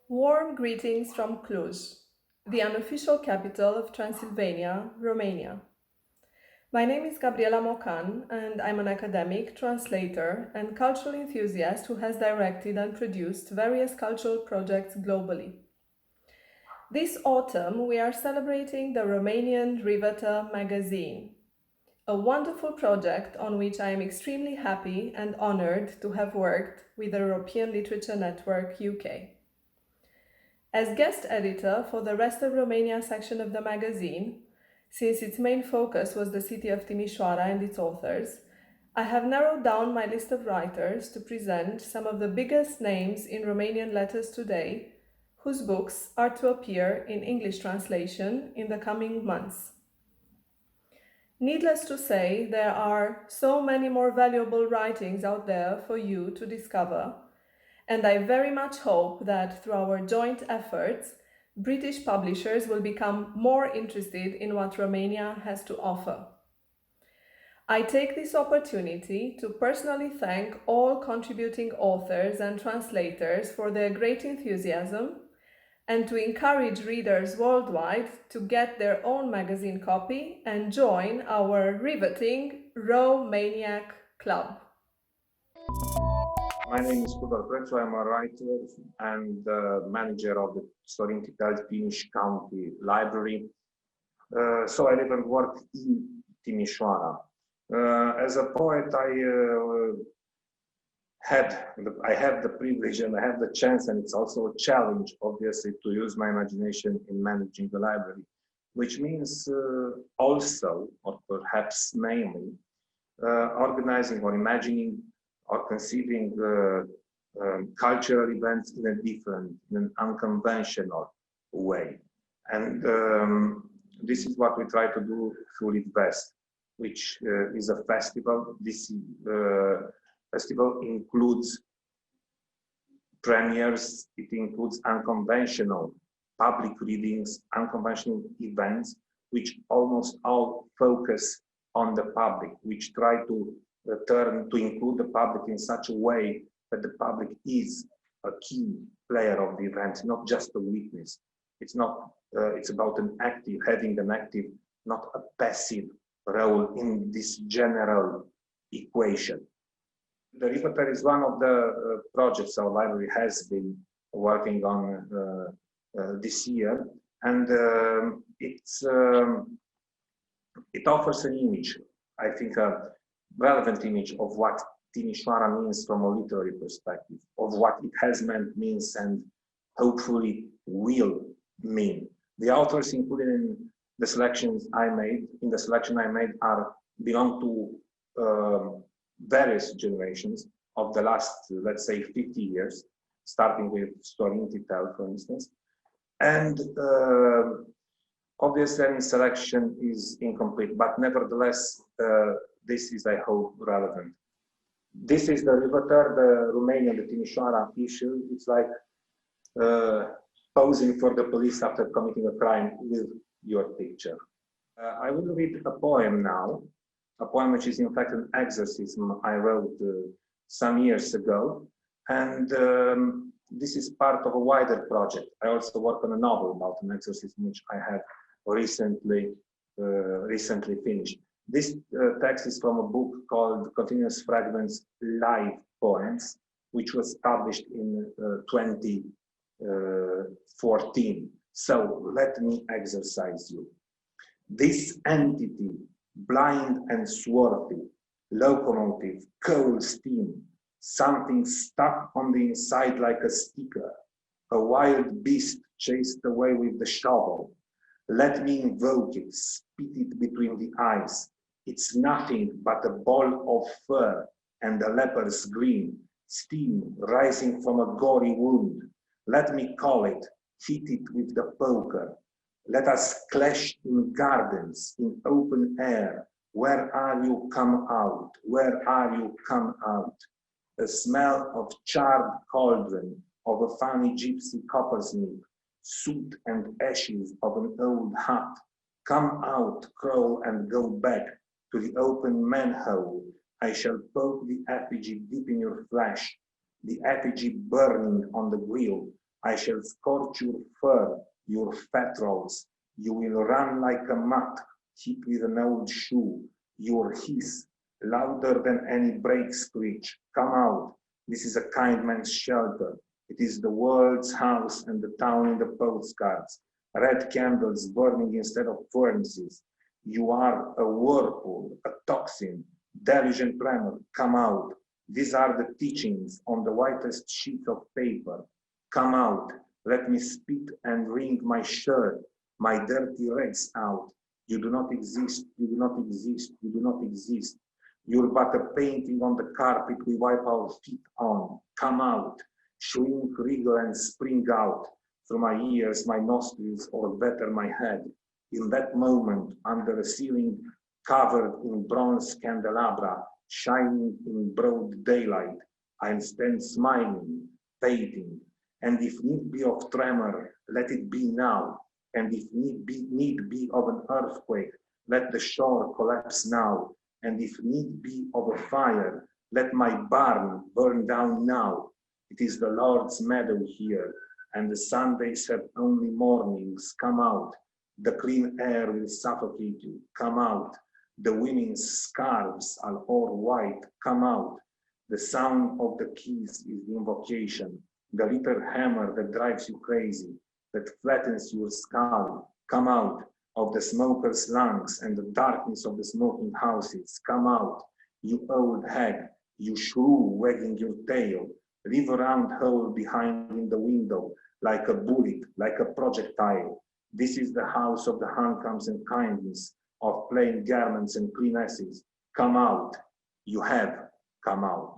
Warm greetings from Cluj, the unofficial capital of Transylvania, Romania. My name is Gabriela Mocan, and I'm an academic, translator, and cultural enthusiast who has directed and produced various cultural projects globally. This autumn, we are celebrating the Romanian Riveta magazine, a wonderful project on which I am extremely happy and honored to have worked with the European Literature Network UK. As guest editor for the Rest of Romania section of the magazine, since its main focus was the city of Timișoara and its authors, I have narrowed down my list of writers to present some of the biggest names in Romanian letters today, whose books are to appear in English translation in the coming months. Needless to say, there are so many more valuable writings out there for you to discover, and I very much hope that through our joint efforts, British publishers will become more interested in what Romania has to offer. I take this opportunity to personally thank all contributing authors and translators for their great enthusiasm and to encourage readers worldwide to get their own magazine copy and join our riveting Romaniac Club. My name is Tudor Cretu. I'm a writer and manager of the Sorin Titel Timiș County Library. So I live and work in Timișoara. As a poet, I have the privilege and I have the chance, and it's also a challenge, obviously, to use my imagination in managing the library, which means also, or perhaps mainly, organizing or imagining or conceiving cultural events in a different, in an unconventional way. And this is what we try to do through LitVest, which is a festival. This festival includes premieres, it includes unconventional public readings, unconventional events, which almost all focus on the public, which try to include the public in such a way that the public is a key player of the event, not just a witness. It's not. It's about having an active, not a passive role in this general equation. The Riveta is one of the projects our library has been working on this year, and it offers an image, I think, a relevant image of what Timișoara means from a literary perspective, of what it has meant, means, and hopefully will mean. The authors included in the selection I made belong to various generations of the last, let's say, 50 years, starting with Sorin Titel, for instance. And obviously, any selection is incomplete, but nevertheless, this is, I hope, relevant. This is the Riveta, the Romanian, the Timișoara issue. It's like posing for the police after committing a crime with your picture. I will read a poem now, a poem which is in fact an exorcism I wrote some years ago. And this is part of a wider project. I also work on a novel about an exorcism, which I have recently finished. This text is from a book called Continuous Fragments Live Poems, which was published in 2014. So let me exercise you. This entity, blind and swarthy, locomotive, cold steam, something stuck on the inside like a sticker, a wild beast chased away with the shovel. Let me invoke it, spit it between the eyes. It's nothing but a ball of fur and a leper's grin, steam rising from a gory wound. Let me call it, hit it with the poker. Let us clash in gardens, in open air. Where are you, come out? Where are you, come out? The smell of charred cauldron, of a funny gypsy coppersmith, soot and ashes of an old hut. Come out, crawl and go back to the open manhole. I shall poke the effigy deep in your flesh, the effigy burning on the grill. I shall scorch your fur, your fat rolls. You will run like a mat, hit with an old shoe. Your hiss, louder than any brake screech. Come out. This is a kind man's shelter. It is the world's house and the town in the postcards. Red candles burning instead of furnaces. You are a whirlpool, a toxin, deluge and tremor. Come out. These are the teachings on the whitest sheet of paper. Come out. Let me spit and wring my shirt, my dirty rags out. You do not exist. You do not exist. You do not exist. You're but a painting on the carpet we wipe our feet on. Come out. Shrink, wriggle, and spring out through my ears, my nostrils, or better, my head. In that moment, under a ceiling covered in bronze candelabra, shining in broad daylight, I stand smiling, fading, and if need be of tremor, let it be now, and if need be of an earthquake, let the shore collapse now, and if need be of a fire, let my barn burn down now. It is the Lord's meadow here, and the Sundays have only mornings. Come out. The clean air will suffocate you. Come out. The women's scarves are all white. Come out. The sound of the keys is the invocation. The little hammer that drives you crazy, that flattens your skull. Come out of the smoker's lungs and the darkness of the smoking houses. Come out, you old hag, you shrew wagging your tail. Leave a round hole behind in the window, like a bullet, like a projectile. This is the house of the handcomes and kindness, of plain garments and clean asses. Come out, you have come out.